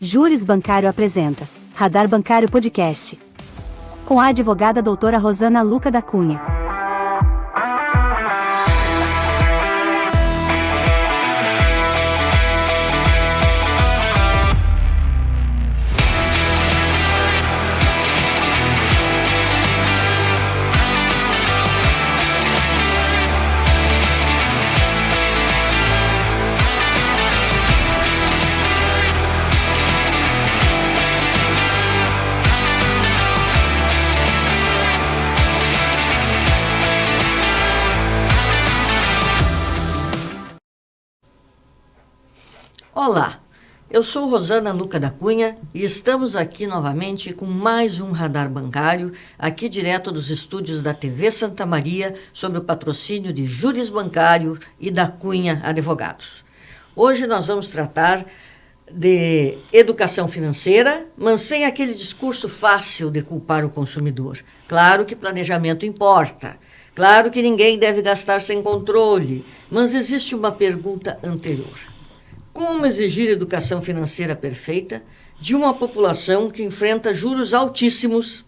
Júris Bancário apresenta Radar Bancário Podcast, com a advogada doutora Rosana Luca da Cunha. Olá, eu sou Rosana Luca da Cunha e estamos aqui novamente com mais um Radar Bancário, aqui direto dos estúdios da TV Santa Maria, sob o patrocínio de Júris Bancário e da Cunha Advogados. Hoje nós vamos tratar de educação financeira, mas sem aquele discurso fácil de culpar o consumidor. Claro que planejamento importa, claro que ninguém deve gastar sem controle, mas existe uma pergunta anterior. Como exigir educação financeira perfeita de uma população que enfrenta juros altíssimos,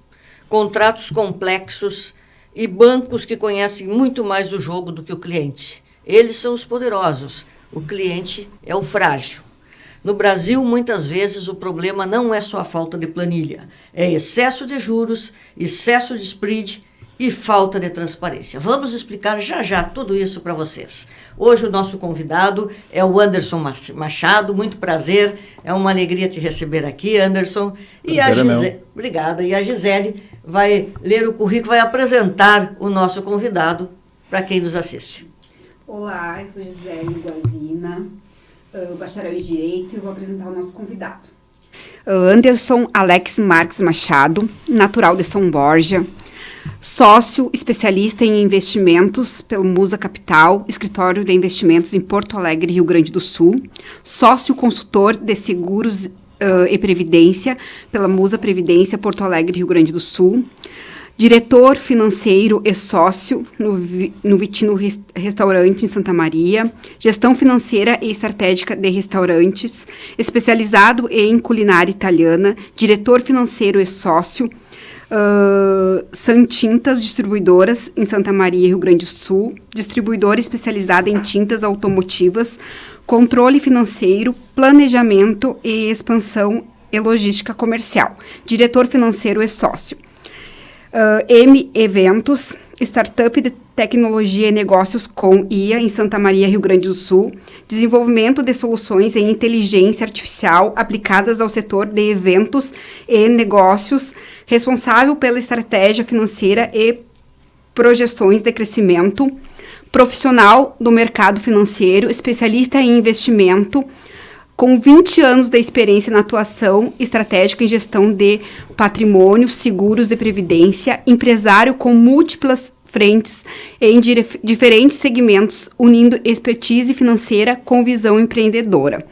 contratos complexos e bancos que conhecem muito mais o jogo do que o cliente? Eles são os poderosos, o cliente é o frágil. No Brasil, muitas vezes, o problema não é só a falta de planilha, é excesso de juros, excesso de spread e falta de transparência. Vamos explicar já tudo isso para vocês. Hoje o nosso convidado é o Anderson Machado, muito prazer, é uma alegria te receber aqui, Anderson. E a Gisele, obrigada, e a Gisele vai ler o currículo, vai apresentar o nosso convidado para quem nos assiste. Olá, eu sou Gisele Guazina, bacharel em Direito, e vou apresentar o nosso convidado. Anderson Alex Marques Machado, natural de São Borja, sócio especialista em investimentos pelo Musa Capital, escritório de investimentos em Porto Alegre, Rio Grande do Sul, sócio consultor de seguros e previdência pela Musa Previdência, Porto Alegre, Rio Grande do Sul, diretor financeiro e sócio no Vitino Restaurante em Santa Maria, gestão financeira e estratégica de restaurantes, especializado em culinária italiana, diretor financeiro e sócio Santintas Distribuidoras em Santa Maria, Rio Grande do Sul, distribuidora especializada em tintas automotivas, controle financeiro, planejamento e expansão e logística comercial, diretor financeiro e sócio. M Eventos, startup de tecnologia e negócios com IA em Santa Maria, Rio Grande do Sul, desenvolvimento de soluções em inteligência artificial aplicadas ao setor de eventos e negócios, responsável pela estratégia financeira e projeções de crescimento, profissional do mercado financeiro, especialista em investimento, com 20 anos de experiência na atuação estratégica em gestão de patrimônio, seguros de previdência, empresário com múltiplas frentes em diferentes segmentos, unindo expertise financeira com visão empreendedora.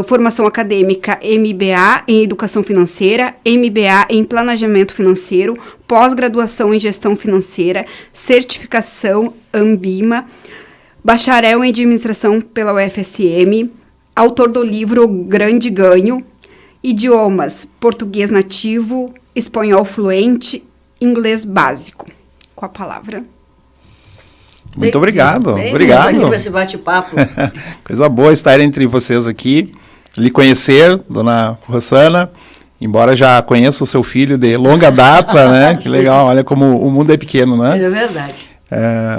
Formação acadêmica MBA em Educação Financeira, MBA em Planejamento Financeiro, pós-graduação em Gestão Financeira, certificação Ambima, bacharel em Administração pela UFSM, autor do livro Grande Ganho, idiomas português nativo, espanhol fluente, inglês básico. Com a palavra. Muito obrigado. Obrigado aqui por esse bate-papo. Coisa boa estar entre vocês aqui, lhe conhecer, dona Rosana, embora já conheça o seu filho de longa data, né? Que legal, olha como o mundo é pequeno, né? É verdade.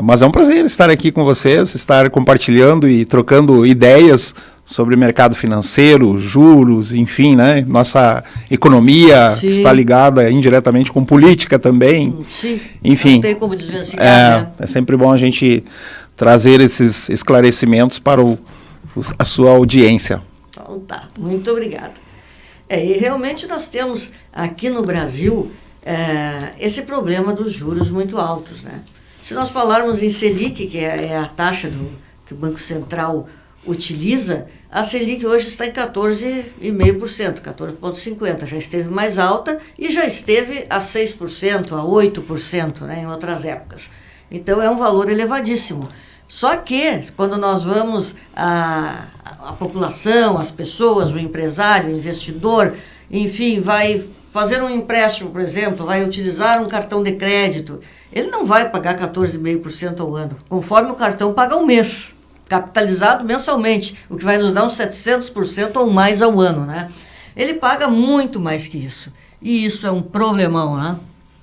Mas é um prazer estar aqui com vocês, estar compartilhando e trocando ideias sobre mercado financeiro, juros, enfim, né? Nossa economia, Sim, que está ligada indiretamente com política também. Sim, enfim, não tem como desvencilhar, né? É sempre bom a gente trazer esses esclarecimentos para a sua audiência. Então tá, muito obrigada. E realmente nós temos aqui no Brasil esse problema dos juros muito altos, né? Se nós falarmos em Selic, que é a taxa que o Banco Central utiliza, a Selic hoje está em 14,5%, 14,50%. Já esteve mais alta e já esteve a 6%, a 8%, né, em outras épocas. Então é um valor elevadíssimo. Só que, quando nós vamos a população, as pessoas, o empresário, o investidor, enfim, vai fazer um empréstimo, por exemplo, vai utilizar um cartão de crédito, ele não vai pagar 14,5% ao ano, conforme o cartão paga ao mês, capitalizado mensalmente, o que vai nos dar uns 700% ou mais ao ano, né? Ele paga muito mais que isso, e isso é um problemão, né?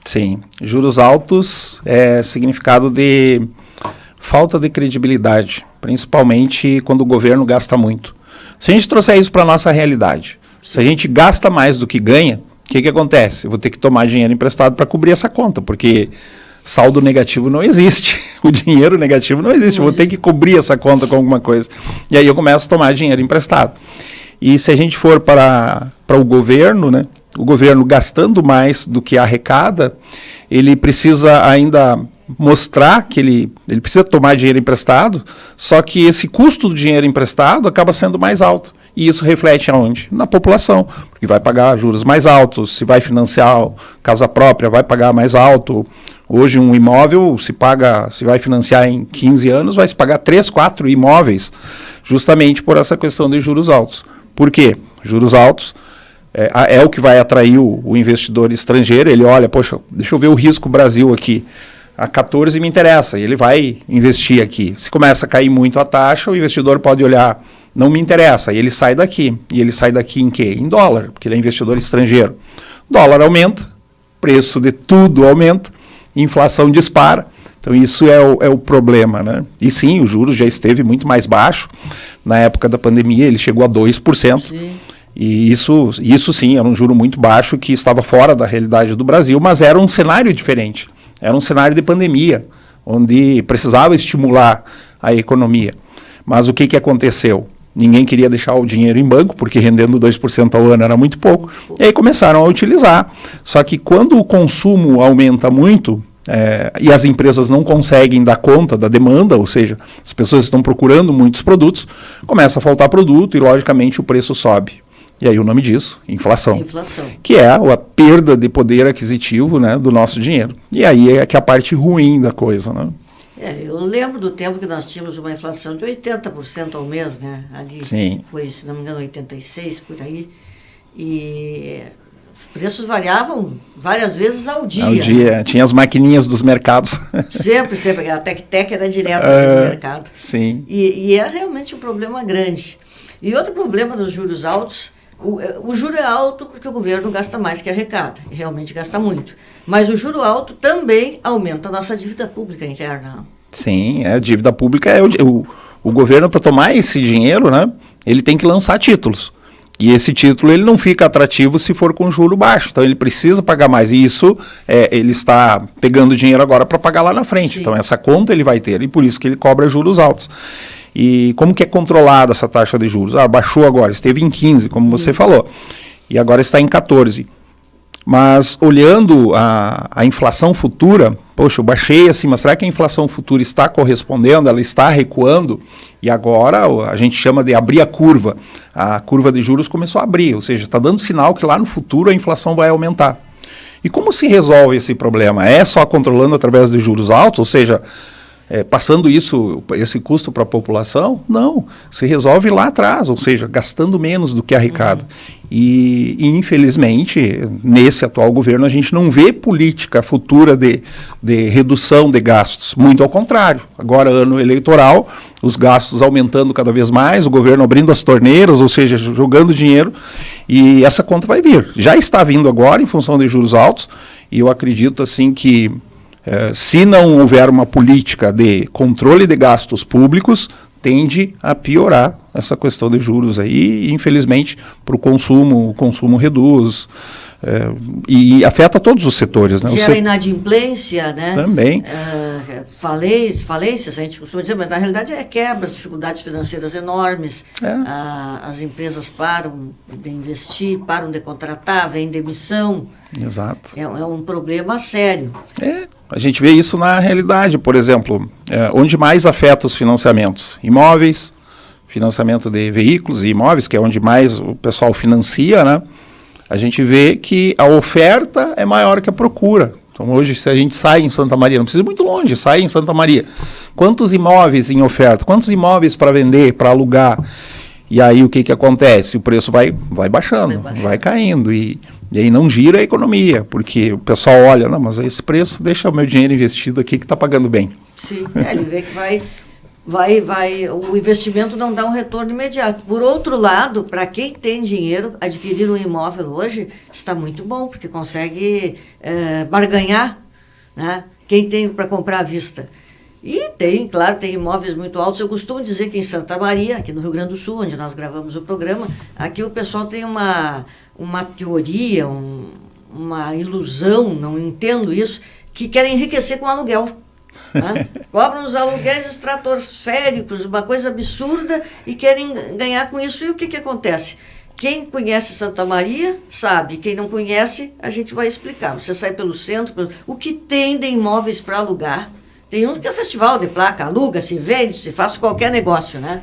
Sim, juros altos é significado de falta de credibilidade, principalmente quando o governo gasta muito. Se a gente trouxer isso para a nossa realidade, se a gente gasta mais do que ganha, o que acontece? Eu vou ter que tomar dinheiro emprestado para cobrir essa conta, porque saldo negativo não existe, o dinheiro negativo não existe, eu vou ter que cobrir essa conta com alguma coisa. E aí eu começo a tomar dinheiro emprestado. E se a gente for para o governo, né, o governo gastando mais do que arrecada, ele precisa ainda mostrar que ele precisa tomar dinheiro emprestado, só que esse custo do dinheiro emprestado acaba sendo mais alto. E isso reflete aonde? Na população, porque vai pagar juros mais altos, se vai financiar casa própria, vai pagar mais alto. Hoje um imóvel se vai financiar em 15 anos, vai se pagar 3, 4 imóveis, justamente por essa questão de juros altos. Por quê? Juros altos é o que vai atrair o investidor estrangeiro, ele olha, poxa, deixa eu ver o risco Brasil aqui. A 14 me interessa, ele vai investir aqui. Se começa a cair muito a taxa, o investidor pode olhar, não me interessa, e ele sai daqui. E ele sai daqui em quê? Em dólar, porque ele é investidor estrangeiro. Dólar aumenta, preço de tudo aumenta, inflação dispara. Então isso é o problema, né? E sim, o juros já esteve muito mais baixo. Na época da pandemia ele chegou a 2%. Sim. E isso sim, era um juro muito baixo que estava fora da realidade do Brasil, mas era um cenário diferente. Era um cenário de pandemia, onde precisava estimular a economia. Mas o que aconteceu? Ninguém queria deixar o dinheiro em banco, porque rendendo 2% ao ano era muito pouco. E aí começaram a utilizar. Só que quando o consumo aumenta muito, e as empresas não conseguem dar conta da demanda, ou seja, as pessoas estão procurando muitos produtos, começa a faltar produto e, logicamente, o preço sobe. E aí o nome disso, inflação. Que é a perda de poder aquisitivo, né, do nosso dinheiro. E aí é que é a parte ruim da coisa, né? Eu lembro do tempo que nós tínhamos uma inflação de 80% ao mês, né? Ali sim. Foi, se não me engano, 86, por aí. E os preços variavam várias vezes ao dia. Ao dia, né? Tinha as maquininhas dos mercados. Sempre. A Tec-Tec era direto do mercado. Sim. E é realmente um problema grande. E outro problema dos juros altos, o juro é alto porque o governo gasta mais que arrecada, e realmente gasta muito. Mas o juro alto também aumenta a nossa dívida pública interna. Sim, a dívida pública o governo, para tomar esse dinheiro, né, ele tem que lançar títulos. E esse título ele não fica atrativo se for com juro baixo. Então ele precisa pagar mais. E isso ele está pegando dinheiro agora para pagar lá na frente. Sim. Então essa conta ele vai ter e por isso que ele cobra juros altos. E como que é controlada essa taxa de juros? Baixou agora, esteve em 15, como você falou, e agora está em 14. Mas olhando a inflação futura, poxa, eu baixei assim, mas será que a inflação futura está correspondendo? Ela está recuando? E agora a gente chama de abrir a curva de juros começou a abrir, ou seja, está dando sinal que lá no futuro a inflação vai aumentar. E como se resolve esse problema? É só controlando através de juros altos, ou seja, passando esse custo para a população? Não, se resolve lá atrás, ou seja, gastando menos do que arrecada. E infelizmente, nesse atual governo, a gente não vê política futura de redução de gastos, muito ao contrário. Agora, ano eleitoral, os gastos aumentando cada vez mais, o governo abrindo as torneiras, ou seja, jogando dinheiro, e essa conta vai vir. Já está vindo agora, em função de juros altos, e eu acredito assim que se não houver uma política de controle de gastos públicos, tende a piorar essa questão de juros aí, e infelizmente para o consumo reduz, e afeta todos os setores. Né? Gera inadimplência, né? Também. Falências, a gente costuma dizer, mas na realidade quebras, dificuldades financeiras enormes, as empresas param de investir, param de contratar, vem demissão. Exato. É um problema sério. A gente vê isso na realidade, por exemplo, onde mais afeta os financiamentos? Imóveis, financiamento de veículos e imóveis, que é onde mais o pessoal financia, né? A gente vê que a oferta é maior que a procura. Então hoje, se a gente sai em Santa Maria, não precisa ir muito longe, sai em Santa Maria. Quantos imóveis em oferta? Quantos imóveis para vender, para alugar? E aí o que acontece? O preço vai baixando, vai caindo. E aí não gira a economia, porque o pessoal olha, não, mas esse preço deixa o meu dinheiro investido aqui que está pagando bem. Sim, ele vê que o investimento não dá um retorno imediato. Por outro lado, para quem tem dinheiro, adquirir um imóvel hoje está muito bom, porque consegue barganhar, né? Quem tem para comprar à vista. E tem imóveis muito altos. Eu costumo dizer que em Santa Maria, aqui no Rio Grande do Sul, onde nós gravamos o programa, aqui o pessoal tem uma teoria, uma ilusão, não entendo isso, que querem enriquecer com aluguel. Né? Cobram os aluguéis estratosféricos, uma coisa absurda, e querem ganhar com isso. E o que acontece? Quem conhece Santa Maria sabe, quem não conhece, a gente vai explicar. Você sai pelo centro, o que tem de imóveis para alugar. Tem um que é festival de placa, aluga, se vende, se faz qualquer negócio, né?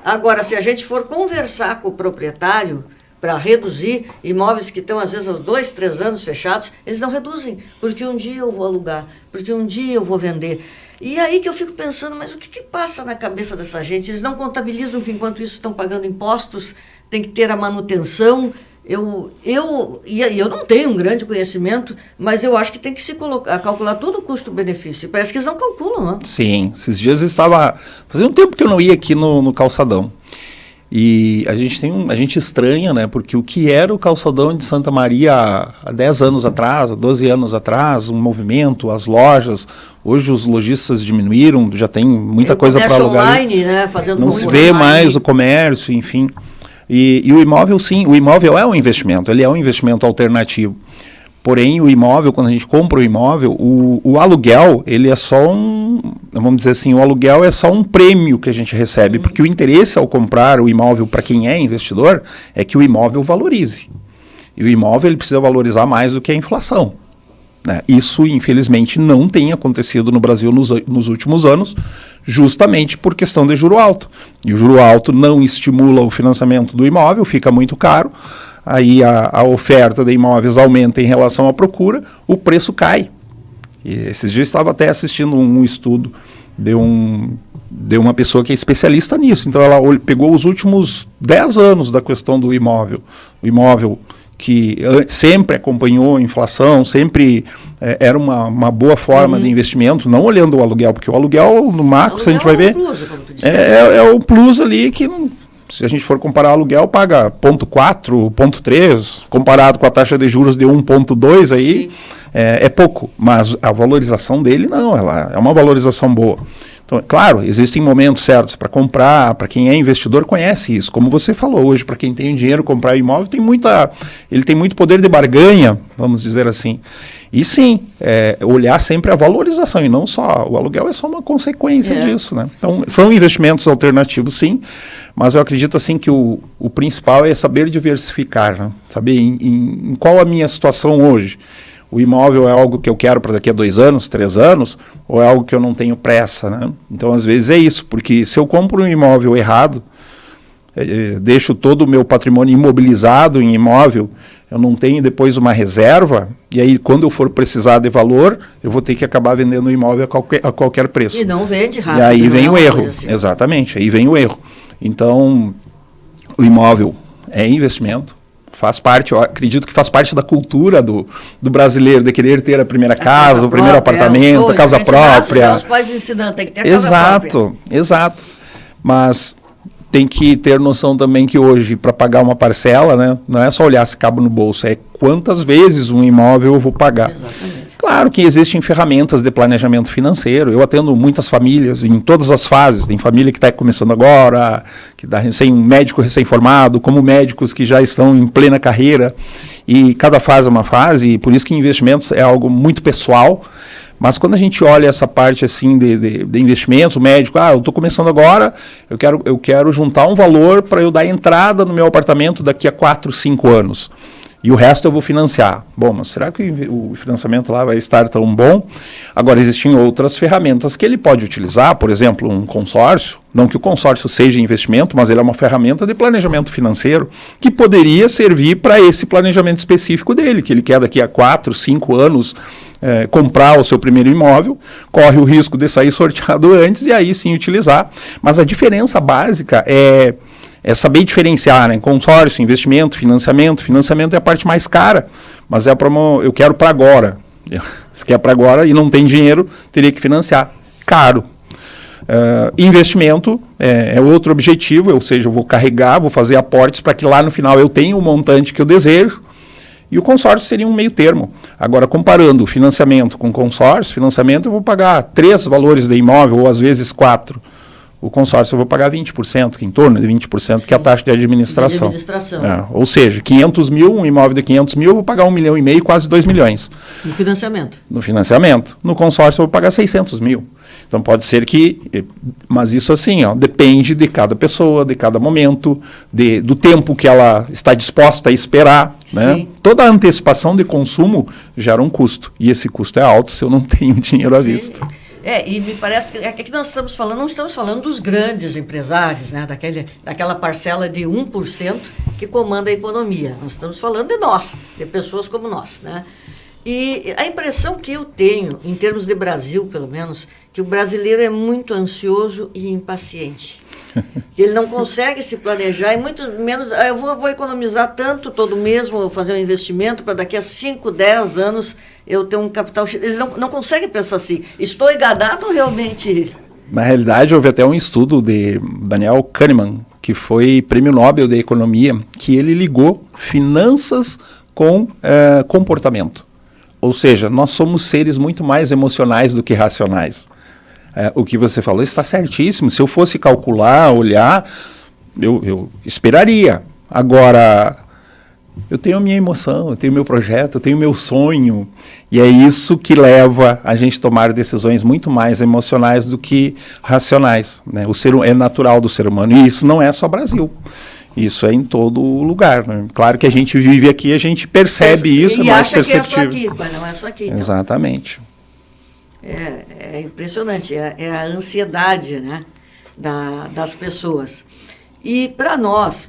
Agora, se a gente for conversar com o proprietário para reduzir imóveis que estão, às vezes, há 2, 3 anos fechados, eles não reduzem, porque um dia eu vou alugar, porque um dia eu vou vender. E aí que eu fico pensando, mas o que passa na cabeça dessa gente? Eles não contabilizam que, enquanto isso, estão pagando impostos, tem que ter a manutenção. Eu não tenho um grande conhecimento, mas eu acho que tem que se calcular todo o custo-benefício. Parece que eles não calculam, né? Sim, esses dias eu estava... Fazia um tempo que eu não ia aqui no Calçadão. E a gente estranha, né? Porque o que era o Calçadão de Santa Maria há 10 anos atrás, há 12 anos atrás, um movimento, as lojas, hoje os lojistas diminuíram, já tem muita coisa para alugar. Online, né? Fazendo não se vê mais o comércio, enfim. E o imóvel, sim, o imóvel é um investimento, ele é um investimento alternativo. Porém, o imóvel, quando a gente compra o imóvel, o aluguel, ele é só vamos dizer assim, o aluguel é só um prêmio que a gente recebe, porque o interesse ao comprar o imóvel para quem é investidor é que o imóvel valorize. E o imóvel ele precisa valorizar mais do que a inflação. Né? Isso, infelizmente, não tem acontecido no Brasil nos últimos anos, justamente por questão de juro alto. E o juro alto não estimula o financiamento do imóvel, fica muito caro, aí a oferta de imóveis aumenta em relação à procura, o preço cai. E esses dias eu estava até assistindo um estudo de uma pessoa que é especialista nisso. Então ela pegou os últimos 10 anos da questão do imóvel. O imóvel que sempre acompanhou a inflação, sempre era uma boa forma de investimento, não olhando o aluguel, porque o aluguel no macro, se a gente vai ver, é o plus ali que, se a gente for comparar o aluguel, paga 0,4, 0,3, comparado com a taxa de juros de 1,2 aí, é pouco, mas a valorização dele não, ela é uma valorização boa. Então, claro, existem momentos certos para comprar, para quem é investidor conhece isso. Como você falou hoje, para quem tem dinheiro comprar imóvel, ele tem muito poder de barganha, vamos dizer assim. E sim, olhar sempre a valorização e não só, o aluguel é só uma consequência disso, né? Então, são investimentos alternativos, sim, mas eu acredito assim que o principal é saber diversificar, né? Saber em qual a minha situação hoje. O imóvel é algo que eu quero para daqui a 2 anos, 3 anos, ou é algo que eu não tenho pressa, né? Então, às vezes é isso, porque se eu compro um imóvel errado, deixo todo o meu patrimônio imobilizado em imóvel, eu não tenho depois uma reserva, e aí quando eu for precisar de valor, eu vou ter que acabar vendendo o imóvel a qualquer preço. E não vende rápido. E aí vem o erro, assim. Exatamente, aí vem o erro. Então, o imóvel é investimento, faz parte, eu acredito que faz parte da cultura do brasileiro, de querer ter a primeira casa, o primeiro apartamento, a casa própria. Os pais ensinando, tem que ter a casa própria. Exato. Mas tem que ter noção também que hoje, para pagar uma parcela, né, não é só olhar se cabe no bolso, é quantas vezes um imóvel eu vou pagar. Exatamente. Claro que existem ferramentas de planejamento financeiro. Eu atendo muitas famílias em todas as fases. Tem família que está começando agora, que está médico recém-formado, como médicos que já estão em plena carreira. E cada fase é uma fase, e por isso que investimentos é algo muito pessoal. Mas quando a gente olha essa parte assim de investimentos, o médico, eu estou começando agora, eu quero juntar um valor para eu dar entrada no meu apartamento daqui a 4, 5 anos. E o resto eu vou financiar. Bom, mas será que o financiamento lá vai estar tão bom? Agora, existem outras ferramentas que ele pode utilizar, por exemplo, um consórcio. Não que o consórcio seja investimento, mas ele é uma ferramenta de planejamento financeiro que poderia servir para esse planejamento específico dele, que ele quer daqui a 4, 5 anos comprar o seu primeiro imóvel, corre o risco de sair sorteado antes e aí sim utilizar. Mas a diferença básica é saber diferenciar, né? Consórcio, investimento, financiamento. Financiamento é a parte mais cara, mas eu quero para agora. Se quer para agora e não tem dinheiro, teria que financiar. Caro. Investimento é outro objetivo, ou seja, eu vou carregar, vou fazer aportes para que lá no final eu tenha o montante que eu desejo. E o consórcio seria um meio termo. Agora, comparando o financiamento com consórcio, financiamento eu vou pagar 3 valores de imóvel, ou às vezes 4. O consórcio eu vou pagar 20%, que em torno de 20%, Sim. que é a taxa de administração. Ou seja, 500 mil, um imóvel de 500 mil, eu vou pagar 1,5 milhão, quase 2 milhões. No financiamento? No financiamento. No consórcio eu vou pagar 600 mil. Então pode ser que, mas isso assim, depende de cada pessoa, de cada momento, do tempo que ela está disposta a esperar. Né? Toda a antecipação de consumo gera um custo, e esse custo é alto se eu não tenho dinheiro à vista. E me parece que aqui nós não estamos falando dos grandes empresários, né, daquela parcela de 1% que comanda a economia. Nós estamos falando de nós, de pessoas como nós, né? E a impressão que eu tenho, em termos de Brasil, pelo menos, que o brasileiro é muito ansioso e impaciente. Ele não consegue se planejar, e muito menos, eu vou economizar tanto todo mês, vou fazer um investimento para daqui a 5, 10 anos eu ter um capital. Eles não conseguem pensar assim, estou enganado ou realmente... Na realidade, houve até um estudo de Daniel Kahneman, que foi prêmio Nobel de Economia, que ele ligou finanças com comportamento. Ou seja, nós somos seres muito mais emocionais do que racionais. O que você falou está certíssimo. Se eu fosse calcular, olhar, eu esperaria. Agora, eu tenho a minha emoção, eu tenho o meu projeto, eu tenho o meu sonho. E é isso que leva a gente a tomar decisões muito mais emocionais do que racionais. Né? É natural do ser humano. E isso não é só Brasil. Isso é em todo lugar. Né? Claro que a gente vive aqui, a gente percebe isso, é mais perceptível. Que é só aqui, mas não é só aqui. Então. Exatamente. É impressionante, é a ansiedade, né, das pessoas. E para nós,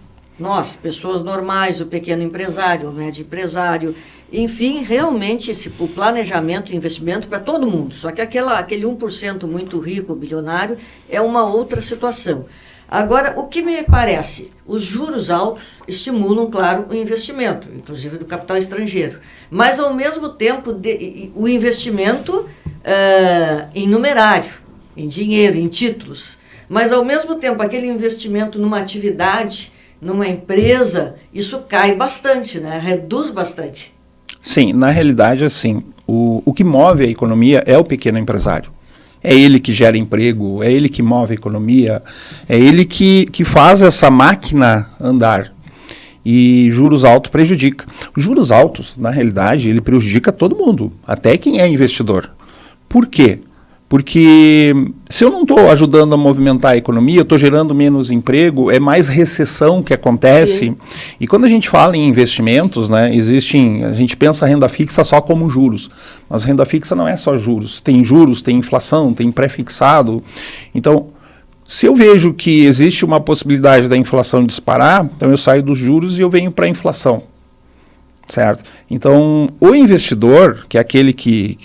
pessoas normais, o pequeno empresário, o médio empresário, enfim, realmente o planejamento e investimento para todo mundo. Só que aquele 1% muito rico, bilionário, é uma outra situação. Agora, o que me parece, os juros altos estimulam, claro, o investimento, inclusive do capital estrangeiro. Mas, ao mesmo tempo, o investimento em numerário, em dinheiro, em títulos. Mas, ao mesmo tempo, aquele investimento numa atividade, numa empresa, isso cai bastante, né? Reduz bastante. Sim, na realidade, assim, o que move a economia é o pequeno empresário. É ele que gera emprego, é ele que move a economia, é ele que faz essa máquina andar. E juros altos prejudica. Os juros altos, na realidade, ele prejudica todo mundo, até quem é investidor. Por quê? Porque se eu não estou ajudando a movimentar a economia, eu estou gerando menos emprego, é mais recessão que acontece. Sim. E quando a gente fala em investimentos, né, a gente pensa a renda fixa só como juros. Mas renda fixa não é só juros. Tem juros, tem inflação, tem pré-fixado. Então, se eu vejo que existe uma possibilidade da inflação disparar, então eu saio dos juros e eu venho para a inflação. Certo? Então, o investidor, que é aquele que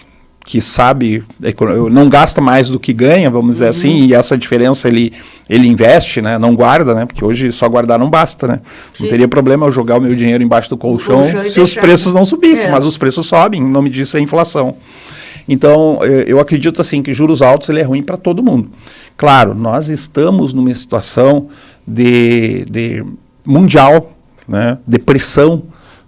sabe, não gasta mais do que ganha, vamos dizer assim, e essa diferença ele investe, né, não guarda, né, porque hoje só guardar não basta, né. Sim. Não teria problema eu jogar o meu dinheiro embaixo do colchão se os preços não subissem, mas os preços sobem, em nome disso é inflação. Então, eu acredito assim que juros altos ele é ruim para todo mundo. Claro, nós estamos numa situação de mundial, né, de pressão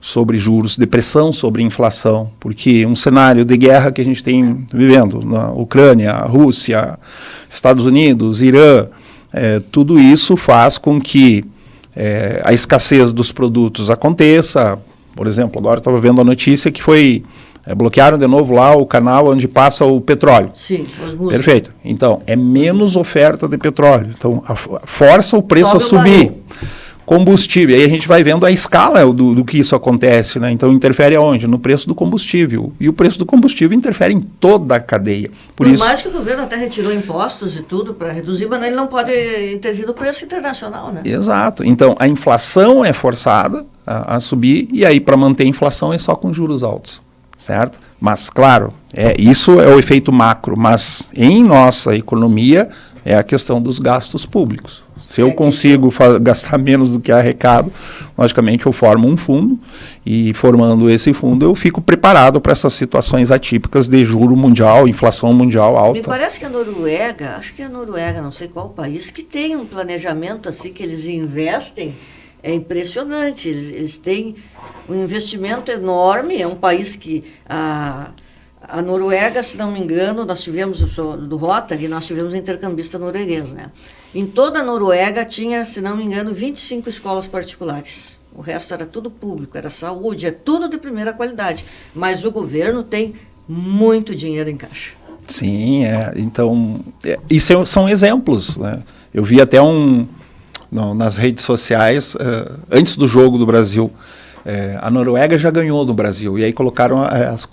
sobre juros, depressão sobre inflação, porque um cenário de guerra que a gente tem vivendo na Ucrânia, Rússia, Estados Unidos, Irã, tudo isso faz com que a escassez dos produtos aconteça. Por exemplo, agora estava vendo a notícia que bloquearam de novo lá o canal onde passa o petróleo. Sim, os músicos. Perfeito. Então, é menos oferta de petróleo. Então, força o preço a subir. Combustível, aí a gente vai vendo a escala do que isso acontece, né? Então interfere aonde? No preço do combustível. E o preço do combustível interfere em toda a cadeia. Por isso, mais que o governo até retirou impostos e tudo para reduzir, mas ele não pode intervir no preço internacional, né? Exato. Então a inflação é forçada a subir, e aí para manter a inflação é só com juros altos. certo? Mas, claro, isso é o efeito macro, mas em nossa economia é a questão dos gastos públicos. Se eu consigo gastar menos do que arrecado, logicamente eu formo um fundo, e formando esse fundo eu fico preparado para essas situações atípicas de juro mundial, inflação mundial alta. Me parece que a Noruega, acho que é a Noruega, não sei qual país, que tem um planejamento assim que eles investem, é impressionante, eles têm um investimento enorme, é um país que a Noruega, se não me engano, nós tivemos, eu sou do Rotary, nós tivemos um intercambista norueguês, né? Em toda a Noruega tinha, se não me engano, 25 escolas particulares. O resto era tudo público, era saúde, é tudo de primeira qualidade. Mas o governo tem muito dinheiro em caixa. Sim, então, isso são exemplos, né? Eu vi até nas redes sociais, antes do jogo do Brasil, a Noruega já ganhou no Brasil, e aí colocaram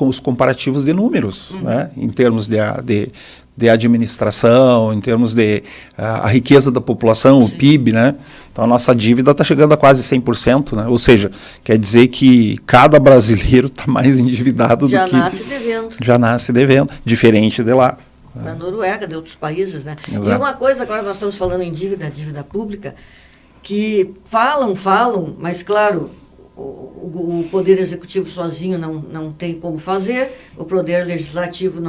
os comparativos de números, né, em termos de administração, em termos de a riqueza da população, o PIB, né? Então a nossa dívida está chegando a quase 100%, né? Ou seja, quer dizer que cada brasileiro está mais endividado do que... Já nasce devendo, diferente de lá. Da Noruega, de outros países, né? Exato. E uma coisa, agora nós estamos falando em dívida pública, que falam, mas claro, o Poder Executivo sozinho não tem como fazer, o Poder Legislativo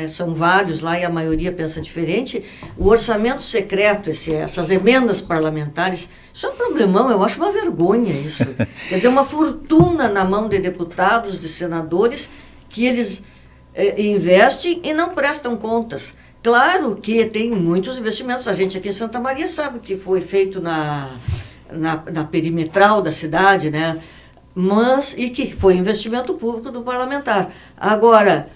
são vários lá e a maioria pensa diferente. O orçamento secreto, essas emendas parlamentares, isso é um problemão, eu acho uma vergonha isso. Quer dizer, uma fortuna na mão de deputados, de senadores, que eles investem e não prestam contas. Claro que tem muitos investimentos, a gente aqui em Santa Maria sabe que foi feito na perimetral da cidade, né? E que foi investimento público do parlamentar. Agora,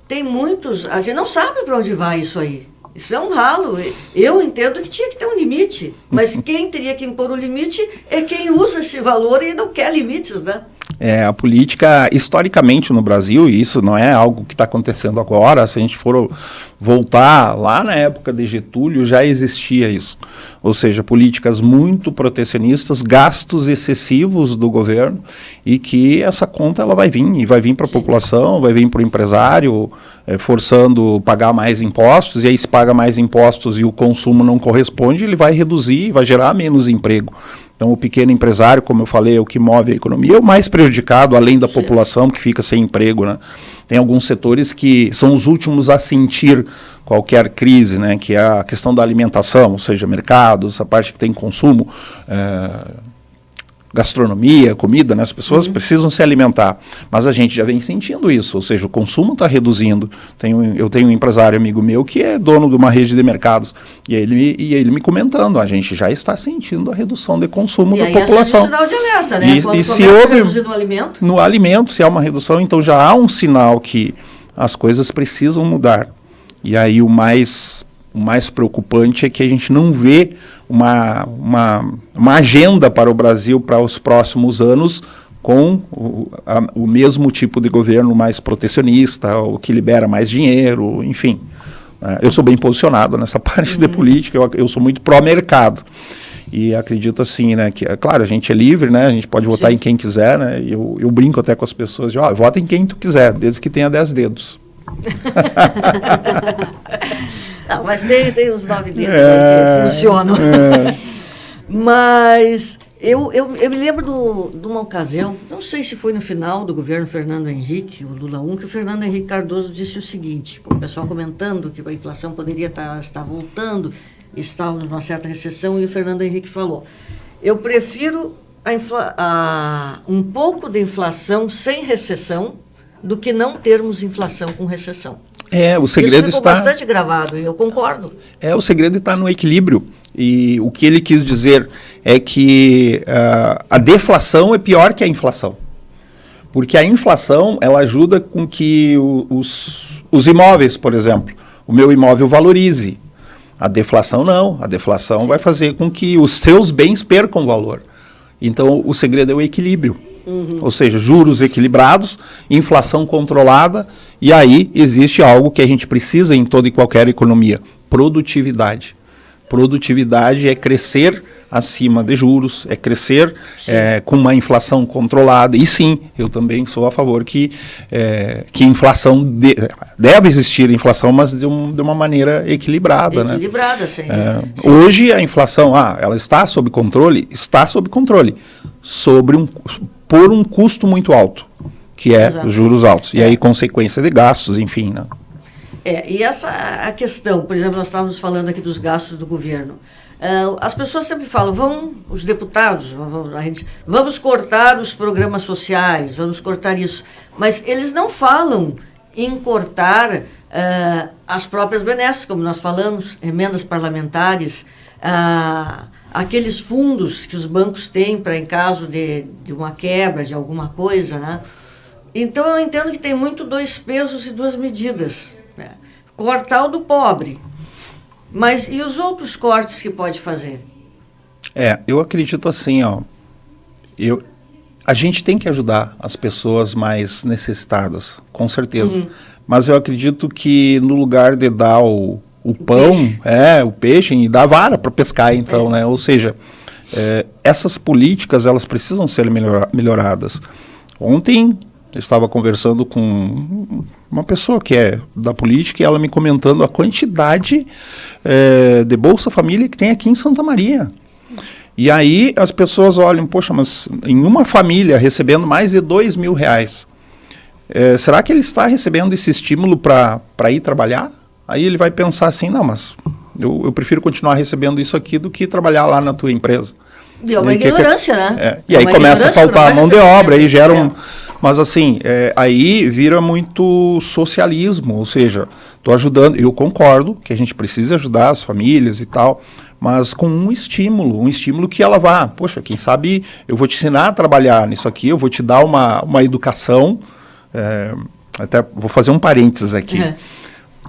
tem muitos, a gente não sabe para onde vai isso aí. Isso é um ralo. Eu entendo que tinha que ter um limite, mas quem teria que impor o limite é quem usa esse valor e não quer limites, né? A política, historicamente no Brasil, e isso não é algo que está acontecendo agora, se a gente for voltar lá na época de Getúlio, já existia isso. Ou seja, políticas muito protecionistas, gastos excessivos do governo, e que essa conta ela vai vir para a população, vai vir para o empresário, forçando pagar mais impostos, e aí se paga mais impostos e o consumo não corresponde, ele vai reduzir, vai gerar menos emprego. Então, o pequeno empresário, como eu falei, é o que move a economia, é o mais prejudicado, além da população que fica sem emprego, né? Tem alguns setores que são os últimos a sentir qualquer crise, né? Que é a questão da alimentação, ou seja, mercados, a parte que tem consumo, gastronomia, comida, né? As pessoas precisam se alimentar, mas a gente já vem sentindo isso, ou seja, o consumo está reduzindo. Eu tenho um empresário amigo meu que é dono de uma rede de mercados, e ele me comentando, a gente já está sentindo a redução de consumo da população. E aí é um sinal de alerta, né? Quando se houve reduzir no alimento, se há uma redução, então já há um sinal que as coisas precisam mudar. E aí o mais preocupante é que a gente não vê uma agenda para o Brasil para os próximos anos com o mesmo tipo de governo mais protecionista, o que libera mais dinheiro, enfim. Eu sou bem posicionado nessa parte de política, eu sou muito pró-mercado. E acredito assim, né, que, claro, a gente é livre, né, a gente pode votar em quem quiser, né, e eu brinco até com as pessoas, vota em quem tu quiser, desde que tenha 10 dedos. Não, mas tem os 9 dedos que funcionam. Mas eu me lembro de uma ocasião, não sei se foi no final do governo Fernando Henrique, o Lula 1, que o Fernando Henrique Cardoso disse o seguinte, com o pessoal comentando que a inflação poderia estar voltando, estávamos numa certa recessão, e o Fernando Henrique falou, eu prefiro um pouco de inflação sem recessão do que não termos inflação com recessão. O segredo Isso ficou bastante gravado, e eu concordo. O segredo está no equilíbrio. E o que ele quis dizer é que a deflação é pior que a inflação. Porque a inflação, ela ajuda com que os imóveis, por exemplo, o meu imóvel valorize. A deflação não. A deflação vai fazer com que os seus bens percam valor. Então, o segredo é o equilíbrio. Ou seja, juros equilibrados, inflação controlada, e aí existe algo que a gente precisa em toda e qualquer economia, produtividade. Produtividade é crescer acima de juros, é crescer com uma inflação controlada. E sim, eu também sou a favor que inflação deve existir inflação, mas de uma maneira equilibrada. Equilibrada, sim. Hoje a inflação, ela está sob controle? Está sob controle, por um custo muito alto, que é os juros altos. E aí consequência de gastos, enfim, né? E a questão, por exemplo, nós estávamos falando aqui dos gastos do governo. As pessoas sempre falam, os deputados, vamos cortar os programas sociais, vamos cortar isso. Mas eles não falam em cortar as próprias benesses, como nós falamos, emendas parlamentares, aqueles fundos que os bancos têm para em caso de uma quebra, de alguma coisa, né? Então eu entendo que tem muito 2 pesos e 2 medidas. Cortar o do pobre. Mas e os outros cortes que pode fazer? Eu acredito assim, a gente tem que ajudar as pessoas mais necessitadas, com certeza. Mas eu acredito que no lugar de dar o pão, o peixe, e dar vara para pescar, então, né? Ou seja, essas políticas, elas precisam ser melhoradas. Ontem eu estava conversando com uma pessoa que é da política e ela me comentando a quantidade de Bolsa Família que tem aqui em Santa Maria. Sim. E aí as pessoas olham, poxa, mas em uma família recebendo mais de R$2.000, será que ele está recebendo esse estímulo para ir trabalhar? Aí ele vai pensar assim, não, mas eu prefiro continuar recebendo isso aqui do que trabalhar lá na tua empresa. E é uma ignorância, né? E aí começa a faltar mão de obra, aí gera Mas assim, aí vira muito socialismo, ou seja, estou ajudando, eu concordo que a gente precisa ajudar as famílias e tal, mas com um estímulo que ela vá, poxa, quem sabe eu vou te ensinar a trabalhar nisso aqui, eu vou te dar uma educação, até vou fazer um parênteses aqui.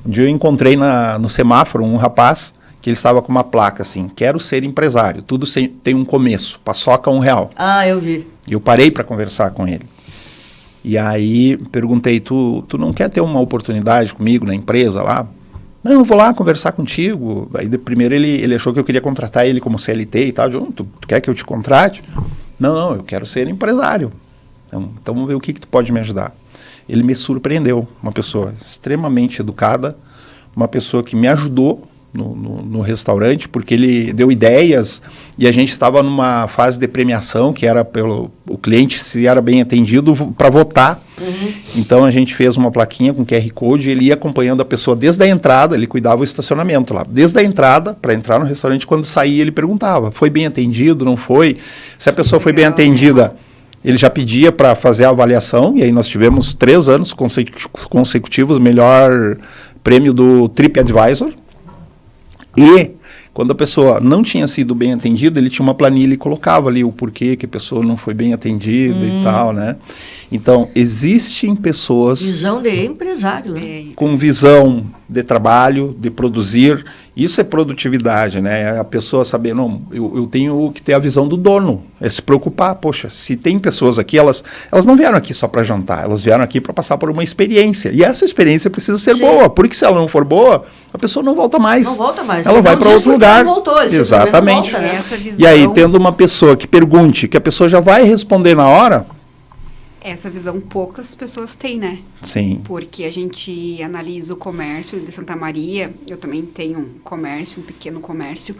Um dia eu encontrei no semáforo um rapaz que ele estava com uma placa assim, quero ser empresário, tudo tem um começo, paçoca R$1. Eu vi. E eu parei para conversar com ele. E aí perguntei, tu não quer ter uma oportunidade comigo na empresa lá? Não, eu vou lá conversar contigo. Aí primeiro ele achou que eu queria contratar ele como CLT e tal. Tu quer que eu te contrate? Não, eu quero ser empresário. Então vamos ver o que tu pode me ajudar. Ele me surpreendeu, uma pessoa extremamente educada, uma pessoa que me ajudou no restaurante, porque ele deu ideias e a gente estava numa fase de premiação, que era o cliente, se era bem atendido, para votar. Então a gente fez uma plaquinha com QR Code, ele ia acompanhando a pessoa desde a entrada, ele cuidava do estacionamento lá, desde a entrada, para entrar no restaurante, quando saía ele perguntava, foi bem atendido, não foi? Se a pessoa foi bem atendida, ele já pedia para fazer a avaliação, e aí nós tivemos 3 anos consecutivos, melhor prêmio do TripAdvisor. E quando a pessoa não tinha sido bem atendida, ele tinha uma planilha e colocava ali o porquê que a pessoa não foi bem atendida e tal, né? Então, existem pessoas... Visão de empresário, né? Com visão de trabalho, de produzir. Isso é produtividade, né? A pessoa saber, não, eu tenho que ter a visão do dono. É se preocupar, poxa, se tem pessoas aqui, elas não vieram aqui só para jantar, elas vieram aqui para passar por uma experiência. E essa experiência precisa ser boa, porque se ela não for boa, a pessoa não volta mais. Não volta mais. Ela vai para outro lugar. Não voltou, exatamente. Volta, né? Essa visão... E aí, tendo uma pessoa que pergunte, que a pessoa já vai responder na hora... Essa visão poucas pessoas têm, né? Sim. Porque a gente analisa o comércio de Santa Maria, eu também tenho um comércio, um pequeno comércio,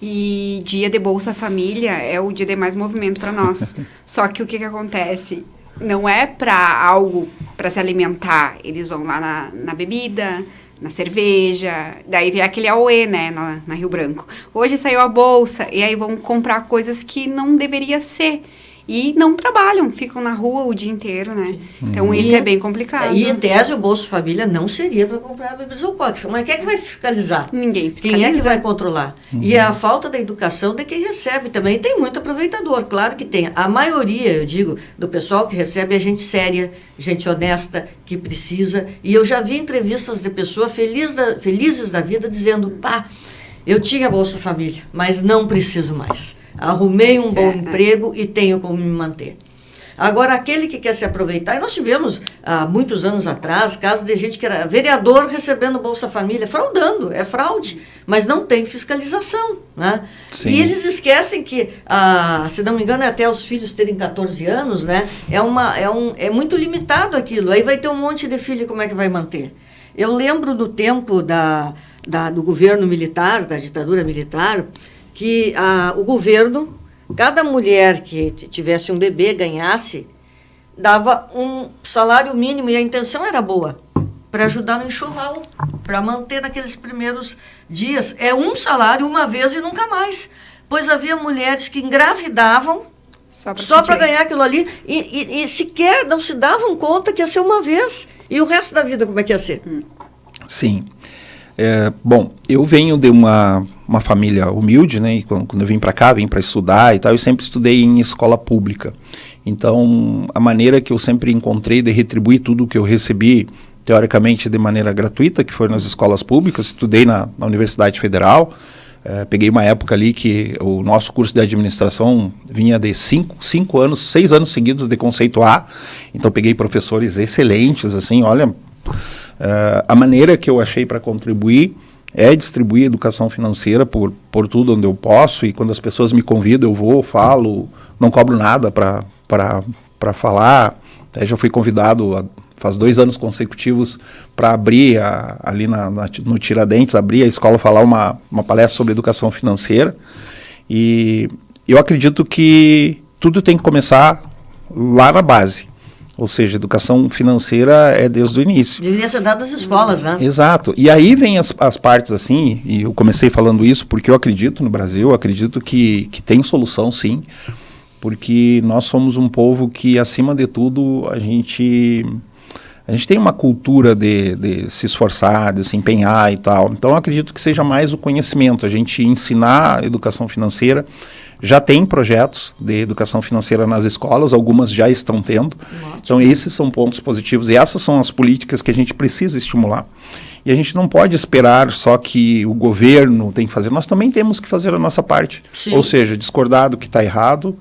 e dia de Bolsa Família é o dia de mais movimento para nós. Só que o que acontece? Não é para algo para se alimentar, eles vão lá na bebida, na cerveja, daí vem aquele AOE, né, na Rio Branco. Hoje saiu a bolsa, e aí vão comprar coisas que não deveria ser. E não trabalham, ficam na rua o dia inteiro, né? Então, isso é bem complicado. E, em tese, o Bolsa Família não seria para comprar bebidas alcoólicas. Mas quem é que vai fiscalizar? Ninguém fiscaliza. Quem é que vai controlar? E é a falta da educação de quem recebe também. Tem muito aproveitador, claro que tem. A maioria, eu digo, do pessoal que recebe é gente séria, gente honesta, que precisa. E eu já vi entrevistas de pessoas felizes da vida dizendo, eu tinha Bolsa Família, mas não preciso mais. Arrumei um bom emprego e tenho como me manter. Agora, aquele que quer se aproveitar, e nós tivemos, há muitos anos atrás, casos de gente que era vereador recebendo Bolsa Família, fraudando, é fraude, mas não tem fiscalização, né? Sim. E eles esquecem que, se não me engano, é até os filhos terem 14 anos, né? É muito limitado aquilo, aí vai ter um monte de filho, como é que vai manter? Eu lembro do tempo do governo militar, da ditadura militar, que o governo, cada mulher que tivesse um bebê, ganhasse, dava um salário mínimo, e a intenção era boa, para ajudar no enxoval, para manter naqueles primeiros dias. É um salário uma vez e nunca mais. Pois havia mulheres que engravidavam só para ganhar aquilo ali e sequer não se davam conta que ia ser uma vez. E o resto da vida, como é que ia ser? Sim. Bom, eu venho de uma família humilde, né? E quando eu vim para cá, vim para estudar e tal, eu sempre estudei em escola pública. Então, a maneira que eu sempre encontrei de retribuir tudo que eu recebi, teoricamente de maneira gratuita, que foi nas escolas públicas, estudei na Universidade Federal, peguei uma época ali que o nosso curso de administração vinha de 6 anos seguidos de conceito A, então peguei professores excelentes, assim, olha, a maneira que eu achei para contribuir é distribuir educação financeira por tudo onde eu posso, e quando as pessoas me convidam, eu vou, falo, não cobro nada para falar. Já fui convidado faz 2 anos consecutivos para abrir ali no Tiradentes, abrir a escola, falar uma palestra sobre educação financeira, e eu acredito que tudo tem que começar lá na base. Ou seja, educação financeira é desde o início. Deveria ser dada às escolas, né? Exato. E aí vem as partes assim, e eu comecei falando isso porque eu acredito no Brasil, acredito que tem solução, sim, porque nós somos um povo que, acima de tudo, a gente tem uma cultura de se esforçar, de se empenhar e tal. Então, eu acredito que seja mais o conhecimento, a gente ensinar educação financeira. Já tem projetos de educação financeira nas escolas, algumas já estão tendo. Ótimo. Então, esses são pontos positivos e essas são as políticas que a gente precisa estimular. E a gente não pode esperar só que o governo tem que fazer, nós também temos que fazer a nossa parte. Sim. Ou seja, discordar do que está errado,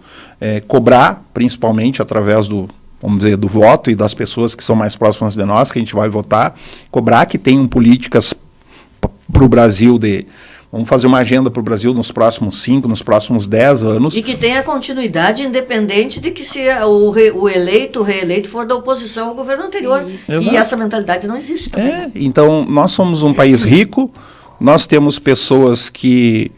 cobrar, principalmente através vamos dizer, do voto e das pessoas que são mais próximas de nós, que a gente vai votar, cobrar que tenham políticas para o Brasil vamos fazer uma agenda para o Brasil nos próximos 5, nos próximos 10 anos. E que tenha continuidade, independente de que se o eleito, o reeleito for da oposição ao governo anterior. E essa mentalidade não existe também. Então, nós somos um país rico, nós temos pessoas que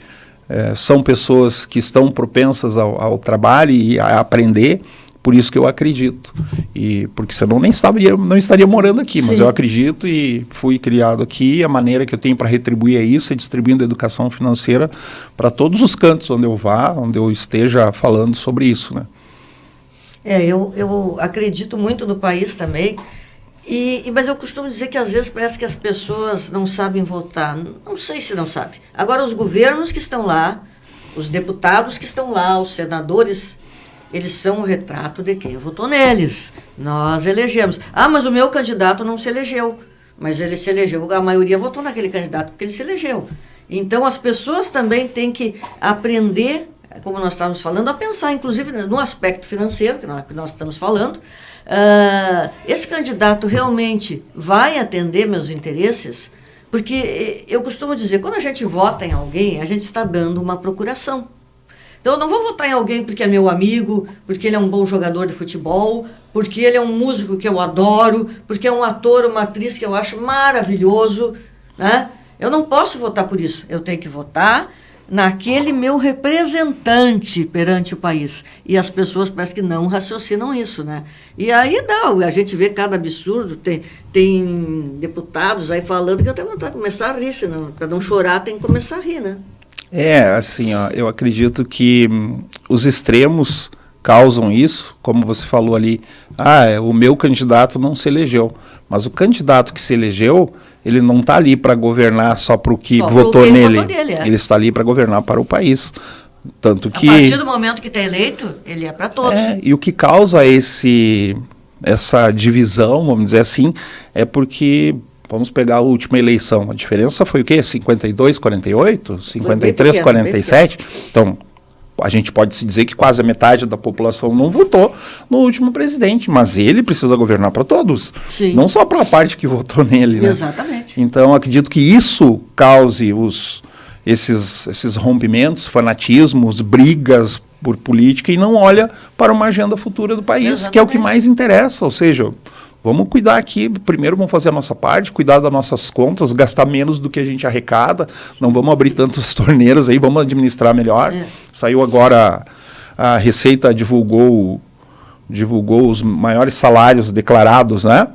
são pessoas que estão propensas ao trabalho e a aprender. Por isso que eu acredito, porque senão não estaria morando aqui, mas sim, eu acredito e fui criado aqui, a maneira que eu tenho para retribuir isso é distribuindo educação financeira para todos os cantos onde eu vá, onde eu esteja falando sobre isso, né? Eu acredito muito no país também, mas eu costumo dizer que às vezes parece que as pessoas não sabem votar, não sei se não sabem. Agora os governos que estão lá, os deputados que estão lá, os senadores, eles são o retrato de quem votou neles. Nós elegemos. Mas o meu candidato não se elegeu. Mas ele se elegeu, a maioria votou naquele candidato porque ele se elegeu. Então as pessoas também têm que aprender, como nós estávamos falando, a pensar, inclusive no aspecto financeiro, que nós estamos falando. Esse candidato realmente vai atender meus interesses? Porque eu costumo dizer, quando a gente vota em alguém, a gente está dando uma procuração. Então, eu não vou votar em alguém porque é meu amigo, porque ele é um bom jogador de futebol, porque ele é um músico que eu adoro, porque é um ator, uma atriz que eu acho maravilhoso, né? Eu não posso votar por isso. Eu tenho que votar naquele meu representante perante o país. E as pessoas parece que não raciocinam isso, né? E aí a gente vê cada absurdo, tem deputados aí falando que eu tenho vontade de começar a rir, para não chorar tem que começar a rir, né? Assim, eu acredito que os extremos causam isso, como você falou ali, o meu candidato não se elegeu, mas o candidato que se elegeu, ele não está ali para governar só para o que votou nele, ele está ali para governar para o país. Tanto que, a partir do momento que está eleito, ele é para todos. E o que causa essa divisão, vamos dizer assim, é porque... Vamos pegar a última eleição. A diferença foi o quê? 52, 48? 53, 47? Então, a gente pode se dizer que quase a metade da população não votou no último presidente, mas ele precisa governar para todos, Sim. não só para a parte que votou nele, né? Exatamente. Então, acredito que isso cause esses rompimentos, fanatismos, brigas por política e não olha para uma agenda futura do país, Exatamente. que é o que mais interessa, ou seja, vamos cuidar aqui, primeiro vamos fazer a nossa parte, cuidar das nossas contas, gastar menos do que a gente arrecada, não vamos abrir tantas torneiras aí, vamos administrar melhor. Saiu agora, a Receita divulgou os maiores salários declarados, né?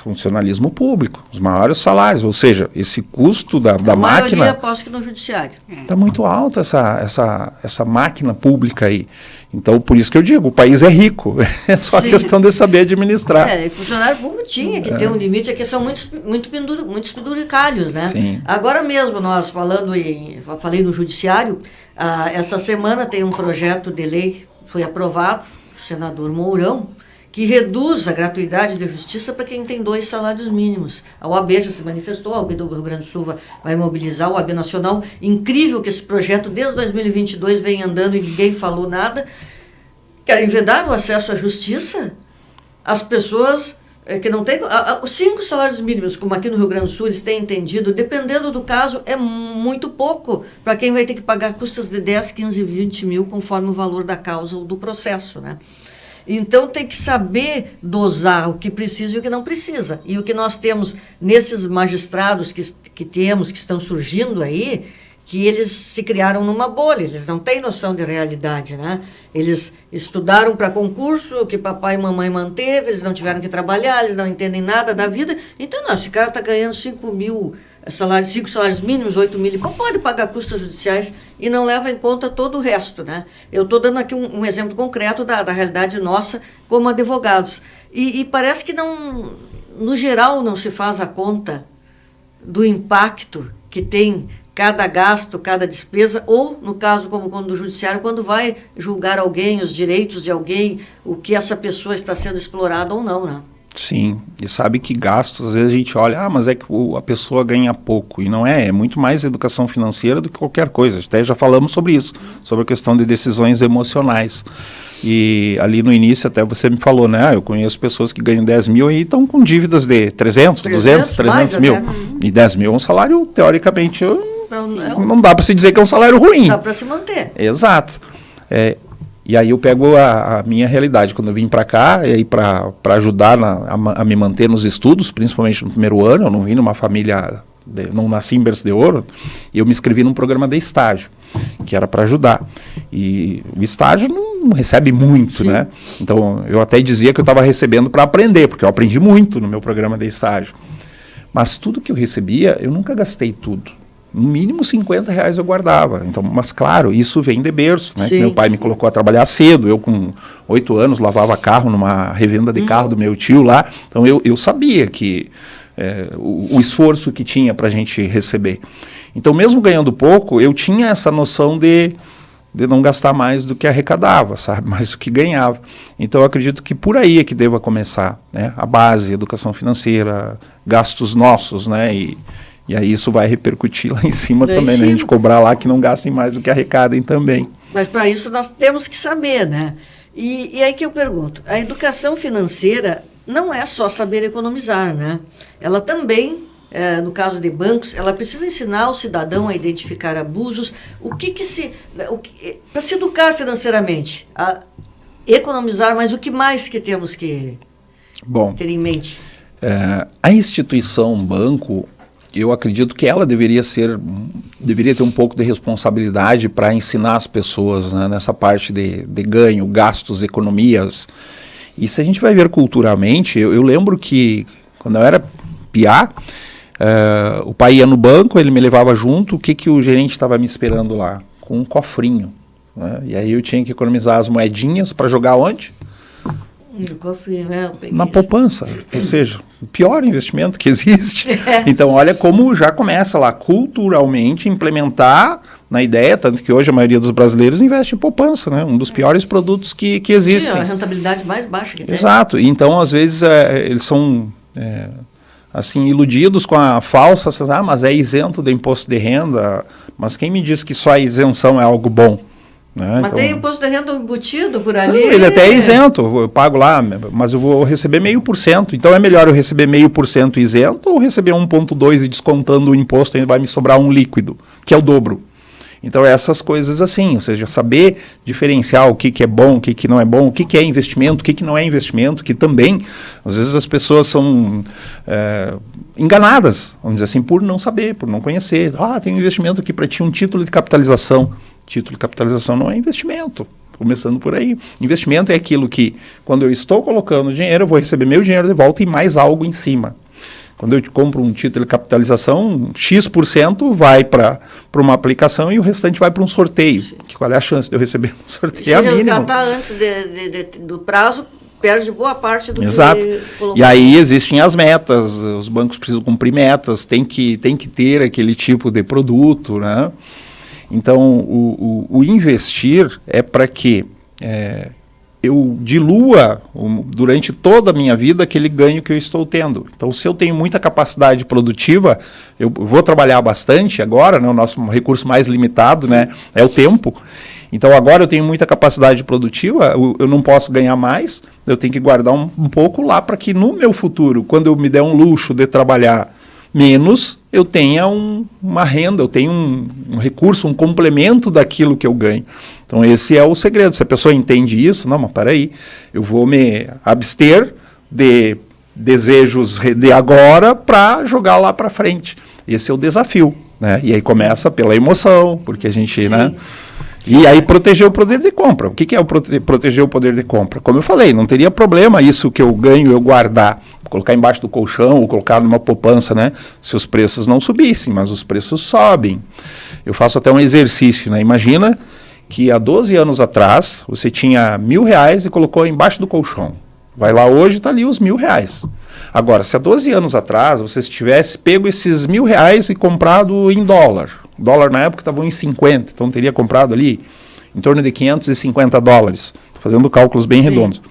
Funcionalismo público, os maiores salários, ou seja, esse custo da máquina... A maioria aposto que no judiciário. Está muito alta essa máquina pública aí. Então, por isso que eu digo, o país é rico, é só Sim. questão de saber administrar. E funcionário público tinha que ter um limite, é que são muitos penduricalhos, né? Sim. Agora mesmo, nós falei no judiciário, essa semana tem um projeto de lei, foi aprovado, do senador Mourão, que reduz a gratuidade da justiça para quem tem 2 salários mínimos. A OAB já se manifestou, a OAB do Rio Grande do Sul vai mobilizar, a OAB Nacional. Incrível que esse projeto, desde 2022, vem andando e ninguém falou nada. Querem vedar o acesso à justiça? As pessoas que não têm... Os 5 salários mínimos, como aqui no Rio Grande do Sul eles têm entendido, dependendo do caso, é muito pouco para quem vai ter que pagar custas de 10, 15, 20 mil, conforme o valor da causa ou do processo, né? Então tem que saber dosar o que precisa e o que não precisa. E o que nós temos nesses magistrados que estão surgindo aí, que eles se criaram numa bolha, eles não têm noção de realidade, né? Eles estudaram para concurso, o que papai e mamãe manteve, eles não tiveram que trabalhar, eles não entendem nada da vida. Então, não, esse cara está ganhando 5 salários mínimos, 8 mil, pode pagar custas judiciais e não leva em conta todo o resto, né? Eu estou dando aqui um exemplo concreto da realidade nossa como advogados. E parece que não, no geral, não se faz a conta do impacto que tem cada gasto, cada despesa, ou, no caso, como quando do judiciário, quando vai julgar alguém, os direitos de alguém, o que essa pessoa está sendo explorada ou não, né? Sim, e sabe que gastos, às vezes a gente olha, mas é que a pessoa ganha pouco, e não é muito mais educação financeira do que qualquer coisa, até já falamos sobre isso, sobre a questão de decisões emocionais, e ali no início até você me falou, né, eu conheço pessoas que ganham 10 mil e estão com dívidas de 300, 200, 300 mil, e 10 mil é um salário, teoricamente, não dá para se dizer que é um salário ruim. Dá para se manter. Exato. E aí eu pego a minha realidade, quando eu vim para cá, e aí para ajudar a me manter nos estudos, principalmente no primeiro ano, eu não vim numa família, não nasci em berço de ouro, e eu me inscrevi num programa de estágio, que era para ajudar. E o estágio não recebe muito, Sim. né? Então eu até dizia que eu estava recebendo para aprender, porque eu aprendi muito no meu programa de estágio. Mas tudo que eu recebia, eu nunca gastei tudo. No mínimo R$50 eu guardava. Então, mas claro, isso vem de berço, né? Meu pai me colocou a trabalhar cedo. Eu com 8 anos lavava carro numa revenda de carro do meu tio lá. Então eu sabia que o esforço que tinha para a gente receber. Então mesmo ganhando pouco, eu tinha essa noção de não gastar mais do que arrecadava, sabe? Mais do que ganhava. Então eu acredito que por aí é que deva começar, né? A base, educação financeira, gastos nossos, né? E aí isso vai repercutir lá em cima também, né? A gente cobrar lá que não gastem mais do que arrecadem também. Mas para isso nós temos que saber, né? E aí que eu pergunto, a educação financeira não é só saber economizar, né? Ela também, no caso de bancos, ela precisa ensinar o cidadão a identificar abusos, para se educar financeiramente, a economizar, mas o que mais que temos que ter em mente? A instituição banco, eu acredito que ela deveria ter um pouco de responsabilidade para ensinar as pessoas, né, nessa parte de ganho, gastos, economias. E se a gente vai ver culturalmente, eu lembro que quando eu era piá, o pai ia no banco, ele me levava junto, o que o gerente estava me esperando lá? Com um cofrinho. Né? E aí eu tinha que economizar as moedinhas para jogar onde? No cofrinho, na poupança, ou seja, o pior investimento que existe. Então, olha como já começa lá, culturalmente, implementar na ideia, tanto que hoje a maioria dos brasileiros investe em poupança, né? Um dos piores produtos que existem. Sim, a rentabilidade mais baixa que tem. Exato, então às vezes eles são assim, iludidos com a falsa, mas é isento de imposto de renda, mas quem me diz que só a isenção é algo bom? Né? Mas então, tem imposto de renda embutido por ali. ele até é isento, eu pago lá, mas eu vou receber 0,5%. Então é melhor eu receber 0,5% isento ou receber 1,2% e descontando o imposto ainda vai me sobrar um líquido, que é o dobro. Então essas coisas assim, ou seja, saber diferenciar o que é bom, o que não é bom, o que é investimento, o que não é investimento, que também, às vezes as pessoas são enganadas, vamos dizer assim, por não saber, por não conhecer. Tem um investimento aqui para ti, um título de capitalização. Título de capitalização não é investimento, começando por aí. Investimento é aquilo que, quando eu estou colocando dinheiro, eu vou receber meu dinheiro de volta e mais algo em cima. Quando eu compro um título de capitalização, X% vai para uma aplicação e o restante vai para um sorteio. Qual é a chance de eu receber um sorteio? Se resgatar antes do prazo, perde boa parte do Exato. que colocou. E aí existem as metas, os bancos precisam cumprir metas, tem que ter aquele tipo de produto, né? Então, o investir é para que eu dilua durante toda a minha vida aquele ganho que eu estou tendo. Então, se eu tenho muita capacidade produtiva, eu vou trabalhar bastante agora, né, o nosso recurso mais limitado, né, é o tempo. Então, agora eu tenho muita capacidade produtiva, eu não posso ganhar mais, eu tenho que guardar um pouco lá para que no meu futuro, quando eu me der um luxo de trabalhar menos, eu tenha uma renda, eu tenho um recurso, um complemento daquilo que eu ganho. Então esse é o segredo. Se a pessoa entende isso, não, mas peraí, eu vou me abster de desejos de agora para jogar lá para frente. Esse é o desafio, né? E aí começa pela emoção, porque a gente, né? E aí proteger o poder de compra. O que é o proteger o poder de compra? Como eu falei, não teria problema isso que eu ganho eu guardar, colocar embaixo do colchão ou colocar numa poupança, né? Se os preços não subissem, mas os preços sobem. Eu faço até um exercício, né? Imagina que há 12 anos atrás você tinha R$1.000 e colocou embaixo do colchão. Vai lá hoje, está ali os R$1.000. Agora, se há 12 anos atrás você tivesse pego esses R$1.000 e comprado em dólar, o dólar na época estava em 50, então teria comprado ali em torno de $550, fazendo cálculos bem redondos.